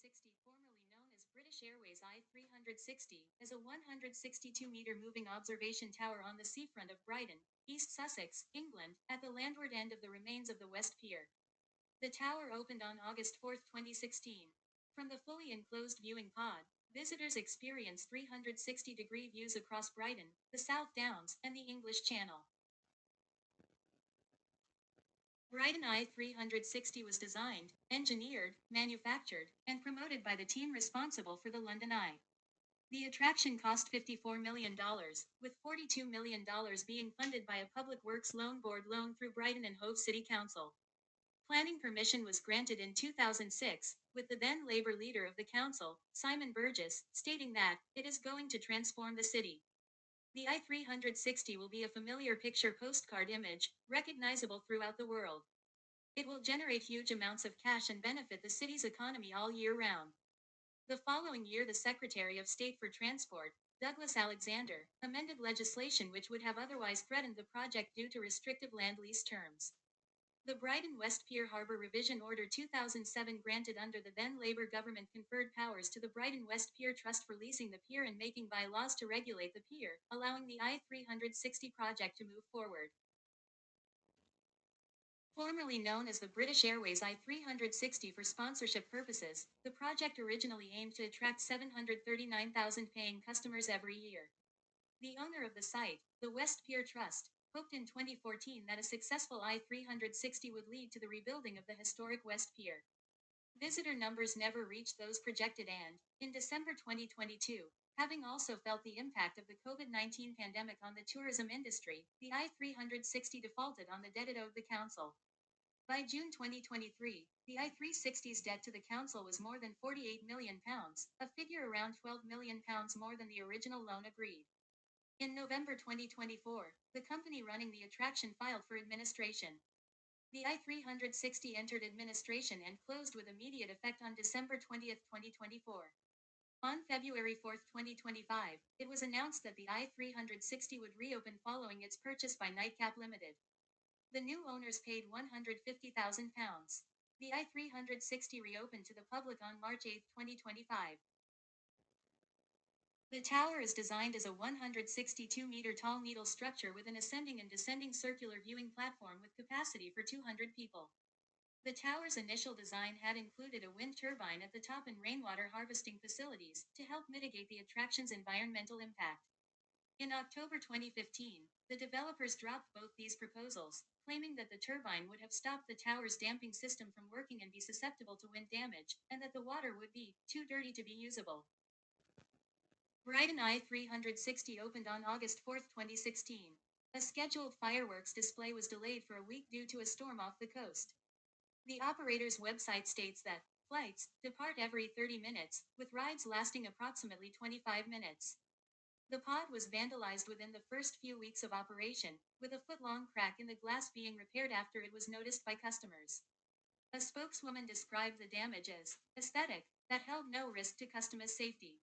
i360, formerly known as British Airways i360, is a 162-meter moving observation tower on the seafront of Brighton, East Sussex, England, at the landward end of the remains of the West Pier. The tower opened on August 4, 2016. From the fully enclosed viewing pod, visitors experience 360-degree views across Brighton, the South Downs, and the English Channel. Brighton i360 was designed, engineered, manufactured, and promoted by the team responsible for the London Eye. The attraction cost $54 million, with $42 million being funded by a Public Works Loan Board loan through Brighton and Hove City Council. Planning permission was granted in 2006, with the then Labour leader of the council, Simon Burgess, stating that it is going to transform the city. The i360 will be a familiar picture postcard image, recognizable throughout the world. It will generate huge amounts of cash and benefit the city's economy all year round. The following year, the Secretary of State for Transport, Douglas Alexander, amended legislation which would have otherwise threatened the project due to restrictive land lease terms. The Brighton West Pier Harbour Revision Order 2007 granted under the then Labour government conferred powers to the Brighton West Pier Trust for leasing the pier and making bylaws to regulate the pier, allowing the i360 project to move forward. Formerly known as the British Airways i360 for sponsorship purposes, the project originally aimed to attract 739,000 paying customers every year. The owner of the site, the West Pier Trust, hoped in 2014 that a successful i360 would lead to the rebuilding of the historic West Pier. Visitor numbers never reached those projected and, in December 2022, having also felt the impact of the COVID-19 pandemic on the tourism industry, the i360 defaulted on the debt it owed the council. By June 2023, the i360's debt to the council was more than £48 million, a figure around £12 million more than the original loan agreed. In November 2024, the company running the attraction filed for administration. The i360 entered administration and closed with immediate effect on December 20, 2024. On February 4, 2025, it was announced that the i360 would reopen following its purchase by Nightcap Limited. The new owners paid £150,000. The i360 reopened to the public on March 8, 2025. The tower is designed as a 162-meter tall needle structure with an ascending and descending circular viewing platform with capacity for 200 people. The tower's initial design had included a wind turbine at the top and rainwater harvesting facilities to help mitigate the attraction's environmental impact. In October 2015, the developers dropped both these proposals, claiming that the turbine would have stopped the tower's damping system from working and be susceptible to wind damage, and that the water would be too dirty to be usable. Brighton i360 opened on August 4, 2016. A scheduled fireworks display was delayed for a week due to a storm off the coast. The operator's website states that flights depart every 30 minutes, with rides lasting approximately 25 minutes. The pod was vandalized within the first few weeks of operation, with a foot-long crack in the glass being repaired after it was noticed by customers. A spokeswoman described the damage as aesthetic, that held no risk to customers' safety.